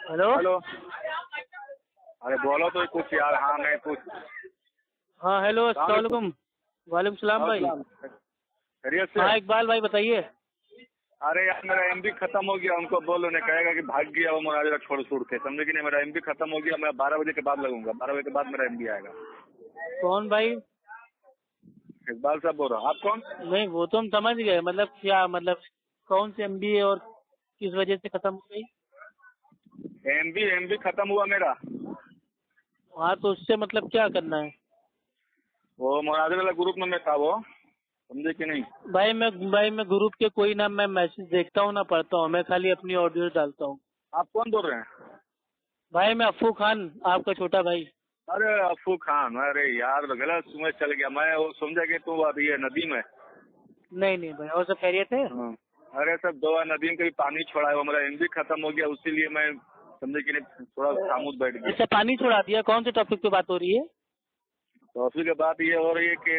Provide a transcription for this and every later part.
Hello hello. अरे बोलो तो कुछ यार। हाँ मैं कुछ। हाँ हेलो अस्सलाम वालेकुम। वालेकुम सलाम भाई। खैरियत से? हाँ इकबाल भाई बताइए। अरे यार मेरा एमबी खत्म हो गया, उनको बोलो, उन्हें कहेगा कि भाग गया वो मुनाजिरा छोड़ छूड़ के, समझे कि नहीं। मेरा एमबी खत्म हो गया, मैं 12 बजे के बाद लगूंगा, 12 बजे के बाद मेरा एमबी आएगा। कौन भाई? इकबाल साहब बोल रहा हूँ। आप कौन? नहीं वो तो हम समझ गए, मतलब क्या मतलब कौन सी एमबी और किस वजह से खत्म हो गई? एमबी खत्म हुआ मेरा। हाँ तो उससे मतलब क्या करना है? वो मुनाजिरा वाला ग्रुप में मैं था, वो समझे कि नहीं। भाई मैं ग्रुप के कोई ना मैं मैसेज देखता हूँ ना पढ़ता हूँ, मैं खाली अपनी ऑडियो डालता हूँ। आप कौन बोल रहे हैं? भाई मैं अफू खान, आपका छोटा भाई। अरे अफू खान, अरे यार गलत सुबह चल गया मैं, वो समझा कि तू अभी ये नदी में। नहीं भाई, और सब खैरियत है? हाँ। अरे सब दो नदी में कभी पानी छोड़ा है, वो मेरा एमबी खत्म हो गया, उसीलिए मैं समझे कि नहीं थोड़ा खामोश बैठ गया। अच्छा पानी छोड़ा दिया? कौन से टॉपिक पे बात हो रही है? तो उसी के बाद ये हो रही है कि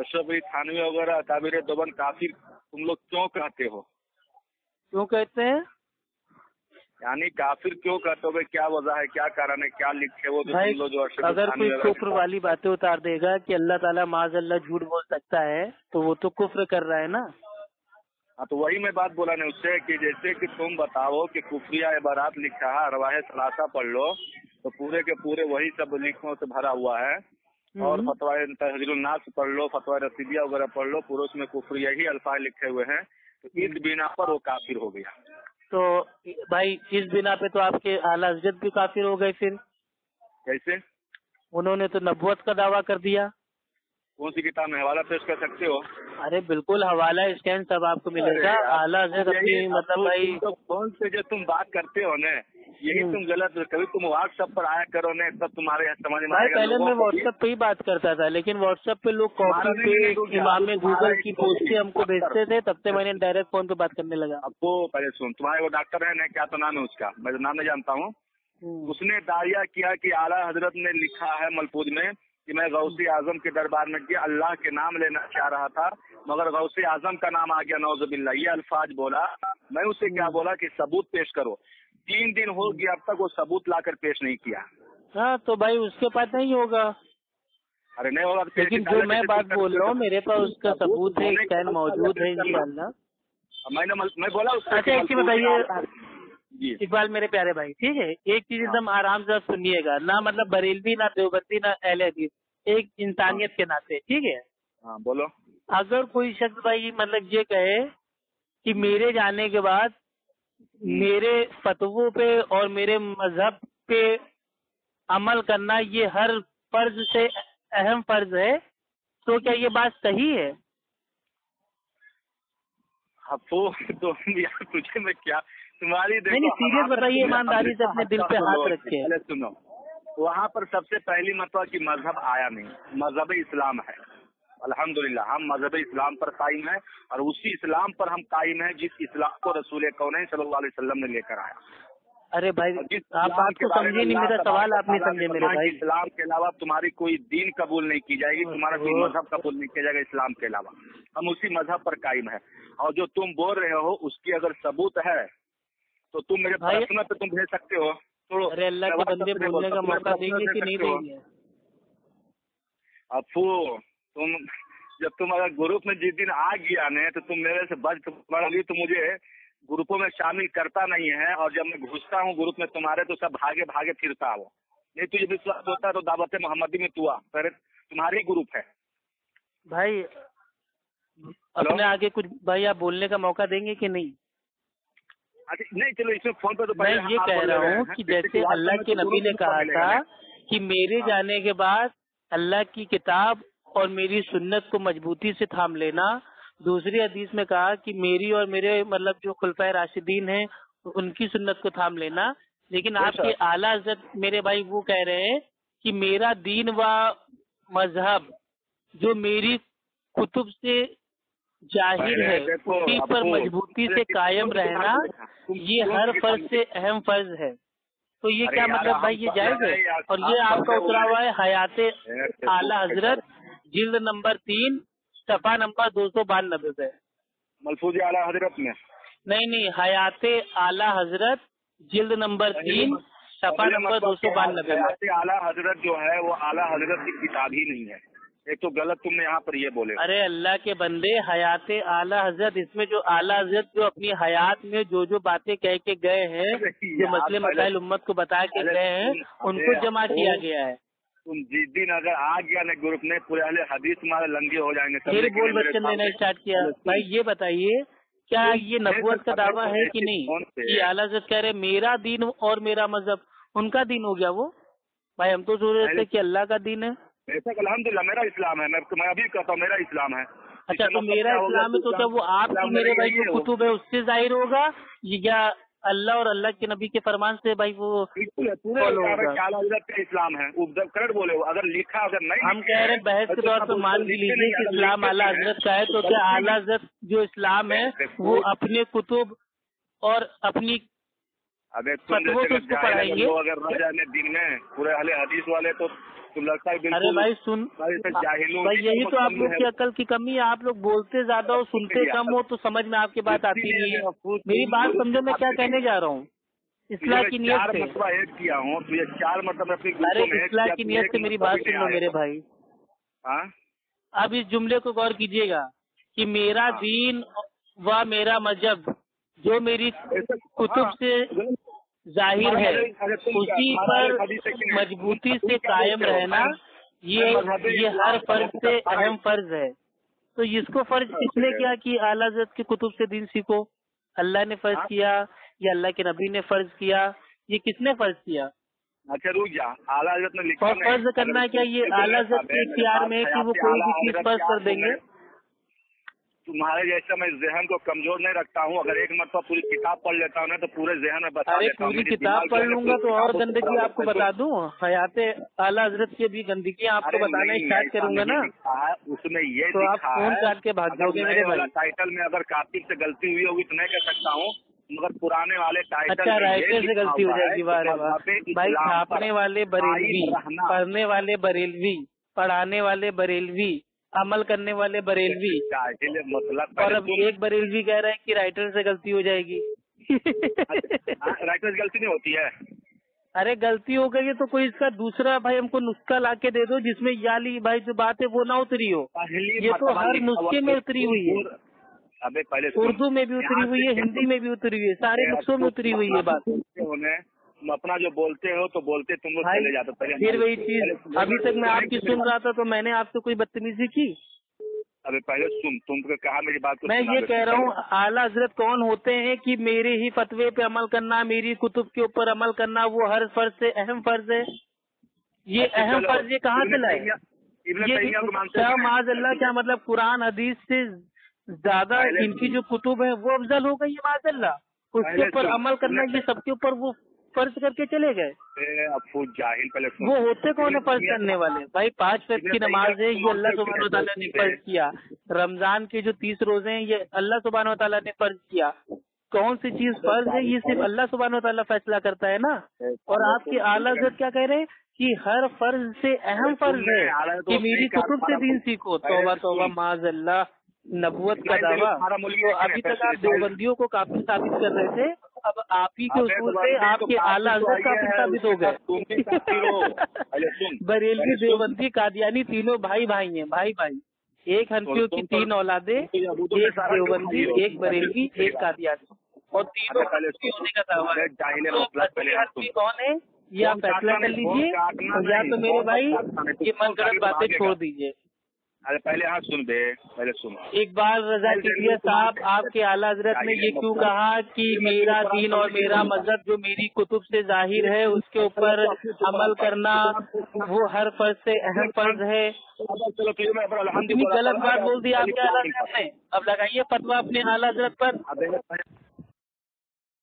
अशरफ अली थानवी वगैरह ताबिर देवबंद काफिर तुम लोग क्यों कहते हो? क्यों कहते हैं? यानी काफिर क्यों कहते हो भाई? क्या वजह है, क्या कारण है, क्या लिखे वो जो भाई तुम लोग जो अशरफ अली अगर कोई थानवी कुफ्र वगैरह। वाली बातें उतार देगा कि अल्लाह ताला माज़अल्लाह झूठ बोल सकता है तो वो तो कुफ्र कर रहा है ना। हाँ तो वही मैं बात बोला नहीं उससे कि जैसे कि तुम बताओ कि कुफरिया इबारात लिखा है, अरवाह सलासा पढ़ लो तो पूरे के पूरे वही सब लिखों से भरा हुआ है। और फतवा तहजीरुन नास पढ़ लो, फतवा रसीदिया वगैरह पढ़ लो, पूरे उसमें कुफरिया ही अल्फाज लिखे हुए हैं। तो इस बिना पर वो काफिर हो गया। तो भाई इस बिना पे तो आपके आला हज़रत भी काफिर हो गए फिर। कैसे? उन्होंने तो नबूवत का दावा कर दिया। कौन सी किताब में हवाला पेश कर सकते हो? अरे बिल्कुल, हवाला स्कैन सब आपको मिलेगा। आला हज़रत अपनी मतलब भाई तो कौन से जो तुम बात करते हो न, यही तुम गलत। कभी तुम व्हाट्सएप पर आया करो न, तब तुम्हारे यहाँ समझ में भाई आएगा। पहले मैं व्हाट्सएप पे ही बात करता था, लेकिन व्हाट्सएप पे लोग कॉपी पे इमाम गूगल की पोस्टें हमको भेजते थे, तब से मैंने डायरेक्ट फोन पे बात करने लगा। अब वो पहले सुन, तुम्हारे वो डॉक्टर है न, क्या तो नाम है उसका, मैं तो नाम नहीं जानता हूँ। उसने दाइया किया कि आला हजरत ने लिखा है मलफूज में कि मैं गौसे आजम के दरबार में गया, अल्लाह के नाम लेना चाह रहा था मगर गौसे आजम का नाम आ गया, नौजुबिल्लाह। ये अल्फाज बोला। मैं उसे क्या बोला कि सबूत पेश करो। 3 दिन हो गया, अब तक वो सबूत लाकर पेश नहीं किया। हाँ तो भाई उसके पास नहीं होगा। अरे नहीं होगा तो लेकिन जो मैं बात बोल रहा हूँ मेरे पास उसका सबूत है, स्कैन मौजूद है इंशाल्लाह। मैं बोला उसका। अच्छा एक चीज बताइए जी इकबाल मेरे प्यारे भाई, ठीक है एक चीज एकदम आराम से सुनिएगा ना, मतलब बरेलवी ना देवबंदी ना अहले हदीस, एक इंसानियत के नाते, ठीक है। हाँ बोलो। अगर कोई शख्स भाई मतलब ये कहे कि मेरे जाने के बाद मेरे फतवों पे और मेरे मजहब पे अमल करना ये हर फर्ज से अहम फर्ज है, तो क्या ये बात सही है? तो यार तुझे मैं क्या, तुम्हारी देखो नहीं सीरियस बताइए, ईमानदारी से अपने दिल पे हाथ रखे। पहले सुनो, वहाँ पर सबसे पहली मतलब कि मजहब आया नहीं, मजहब इस्लाम है। अल्हम्दुलिल्लाह हम मजहब इस्लाम पर कायम है और उसी इस्लाम पर हम कायम है जिस इस्लाम को रसूल कौनैन सल्लल्लाहु अलैहि वसल्लम ने लेकर आया। अरे भाई आप बात को समझे नहीं, मेरा सवाल आप नहीं समझे मेरे भाई। इस्लाम के अलावा तुम्हारी कोई दीन कबूल नहीं की जाएगी, तुम्हारा कोई मजहब कबूल नहीं किया जाएगा इस्लाम के अलावा। हम उसी मजहब पर कायम है। और जो तुम बोल रहे हो उसकी अगर सबूत है तो तुम मेरे पर्सनल पे तुम भेज सकते हो। तो अरे अल्लाह के बंदे बोलने का मौका देंगे कि नहीं देंगे? अफू तुम जब तुम अगर ग्रुप में जिस दिन आ गया ने तो तुम मेरे से बच पड़ी, तो मुझे ग्रुपों में शामिल करता नहीं है। और जब मैं घुसता हूँ ग्रुप में तुम्हारे तो सब भागे भागे फिरता हो। नहीं तुझे विश्वास होता है तो दावत मोहम्मदी में तू आ, फिर तुम्हारी ग्रुप है भाई। अपने आगे कुछ भाई आप बोलने का मौका देंगे कि नहीं? नहीं चलो इसमें फोन पे तो मैं ये कह रहा हूँ कि जैसे अल्लाह के नबी ने कहा था कि मेरे जाने के बाद अल्लाह की किताब और मेरी सुन्नत को मजबूती से थाम लेना, दूसरी हदीस में कहा कि मेरी और मेरे मतलब जो खुलफाए राशिदीन हैं उनकी सुन्नत को थाम लेना। लेकिन आपके आला हज़रत मेरे भाई वो कह रहे हैं कि मेरा दीन व मजहब जो मेरी कुतुब से जाहिर है उसी पर मजबूती से कायम रहना ये हर फर्ज से अहम फर्ज है। तो ये क्या मतलब भाई ये जायज है? और ये आपका उतरा हुआ है हयाते आला हजरत जिल्द नंबर 3 सफा नंबर 292 पे, मलफूज आला हजरत में। नहीं हयाते आला हजरत जिल्द नंबर 3 सफा नंबर 292 में। आला हजरत जो है वो आला हजरत की किताब ही नहीं है। एक तो गलत तुमने यहाँ पर ये बोले। अरे अल्लाह के बंदे, हयात आला हजरत, इसमें जो आला हजरत जो अपनी हयात में जो बातें कह के गए हैं, जो मसले मसाइल उम्मत को बता के गए हैं, उनको जमा किया गया है। तुम जिस दिन अगर आ गया ना ग्रुप में, पूरे अहले हदीस तुम्हारे लंगे हो जाएंगे। फिर बोल बच्चन देना स्टार्ट किया। भाई ये बताइए, क्या ये नबूवत का दावा है कि नहीं? कि आला हजरत कह रहे मेरा दीन और मेरा मजहब, उनका दीन हो गया वो? भाई हम तो सोच रहे थे कि अल्लाह का दीन है। ऐसा अल्हम्दुलिल्लाह मेरा इस्लाम है, मैं अभी कहता हूँ मेरा इस्लाम है। अच्छा, तो मेरा इस्लाम है तो क्या वो आपकी मेरे भाई जो कुतुब है उससे जाहिर होगा, या अल्लाह और अल्लाह के नबी के फरमान से भाई वो फॉलो होगा? इस्लाम है करेक्ट बोले हो। अगर लिखा अगर नहीं, हम कह रहे हैं बहस के तौर पर मान लीजिए कि इस्लाम आला हजरत का है, तो क्या आला हजरत जो इस्लाम है वो अपने कुतुब और अपनी फतवों से उसको पढ़ाएंगे? अगर रह जाने दिन में पूरे अहले हदीस वाले तो लगता है। अरे भाई सुन भाई, यही तो आप लोग की अकल की कमी है। आप लोग बोलते ज्यादा हो, सुनते कम हो, तो समझ में आपकी बात आती नहीं है। मेरी बात समझो मैं क्या कहने जा रहा हूँ। इस्लाह की नियत से ऐड किया हूँ तो ये 4 मतलब अपनी। अरे इस्लाह की नियत से मेरी बात सुन लो मेरे भाई। अब इस जुमले को गौर कीजिएगा कि मेरा दीन व मेरा मजहब जो मेरी कुतुब से जाहिर है, उसी पर मजबूती से कायम रहना ये हर फर्ज से अहम फर्ज है। तो इसको फर्ज किसने किया कि आला हज़रत की कुतुब से दीन सीखो? अल्लाह ने फर्ज किया या अल्लाह के नबी ने फर्ज किया? ये किसने फर्ज किया? अच्छा रुक जा, आला हज़रत ने लिखा और फर्ज करना क्या ये आला हज़रत के इख्तियार में है कि वो कोई भी चीज फर्ज कर देंगे? तुम्हारे जैसा मैं जहन को कमजोर नहीं रखता हूँ। अगर एक मरतबा पूरी किताब पढ़ लेता हूँ ना तो पूरे जहन में बता देता हूँ। पूरी किताब पढ़ लूंगा तो और गंदगी आपको बता दूँ? हयाते आला हजरत की भी गंदगी आपको बताना स्टार्ट करूंगा ना, उसमें ये तो आप फोन काट के भाग जाओगे मेरे भाई। टाइटल में अगर कातिब से गलती हुई होगी तो नहीं कह सकता हूँ, मगर पुराने वाले टाइटल। अच्छा, राइटर से गलती हो जाएगी? भाई छापने वाले बरेलवी, पढ़ने वाले बरेलवी, पढ़ाने वाले बरेलवी, अमल करने वाले बरेलवी, और अब एक बरेलवी कह रहा है कि राइटर से गलती हो जाएगी। राइटर से गलती नहीं होती है। अरे गलती हो गई है तो कोई इसका दूसरा भाई हमको नुस्खा लाके दे दो जिसमें याली भाई जो बात है वो ना उतरी हो। ये तो हर नुस्खे में उतरी हुई है। अबे पहले उर्दू में भी उतरी हुई है, हिंदी में भी उतरी हुई है, सारे नुस्खों में उतरी हुई है बात। तुम अपना जो बोलते हो तो बोलते तुम लोग चले जाते। फिर वही चीज, अभी तक मैं आपकी सुन रहा था तो मैंने आपसे कोई बदतमीजी की? अबे पहले सुन, तुमको कहा मेरी बात को। मैं ये कह रहा हूँ आला हजरत कौन होते हैं कि मेरे ही फतवे पे अमल करना, मेरी कुतुब के ऊपर अमल करना वो हर फर्ज से अहम फर्ज है। ये अहम फर्ज ये कहाँ से लाए? ये माज़अल्लाह क्या मतलब कुरान हदीस से ज्यादा इनकी जो कुतुब है वो अफजल हो गई है माज़अल्लाह? उसके ऊपर अमल करना ये सबके ऊपर वो फर्ज करके चले गए। वो होते कौन है फर्ज करने वाले? भाई 5 वक्त की नमाज है, ये अल्लाह सुब्हानहू व तआला ने फर्ज किया। रमजान के जो 30 रोजे हैं ये अल्लाह सुब्हानहू व तआला ने फर्ज किया। कौन सी चीज फर्ज है ये सिर्फ अल्लाह सुब्हानहू व तआला फैसला करता है ना। और आपके आला हज़रत क्या कह रहे हैं कि हर फर्ज से अहम फर्ज है कि मेरी कुतुब से दीन सीखो। तौबा तौबा माज़अल्लाह, नबूवत का दावा। तो अभी तक आप देवबंदियों को काफी साबित कर रहे थे, अब आप ही के उसूल से आपके आला हज़रत काफी साबित हो गए। बरेलवी, देवबंदी, कादियानी तीनों भाई भाई हैं, भाई भाई। एक हनफियों की 3 औलादे, एक देवबंदी, एक बरेलवी, एक कादियानी, और तीनों होने का दावा है। तो कौन है ये आप फैसला कर लीजिए, या तो मेरे भाई ये मनगढ़ंत बातें छोड़ दीजिए। अरे पहले हाँ सुन बे, पहले सुन। एक बार रजा कीजिए साहब, आपके आला हजरत ने ये क्यों कहा कि मेरा दीन और मेरा मजहब जो मेरी कुतुब से जाहिर है उसके ऊपर अमल करना वो हर फर्ज से अहम फर्ज है? इतनी गलत बात बोल दी आपके आला हजरत ने। अब लगाइए फतवा अपने आला हजरत पर।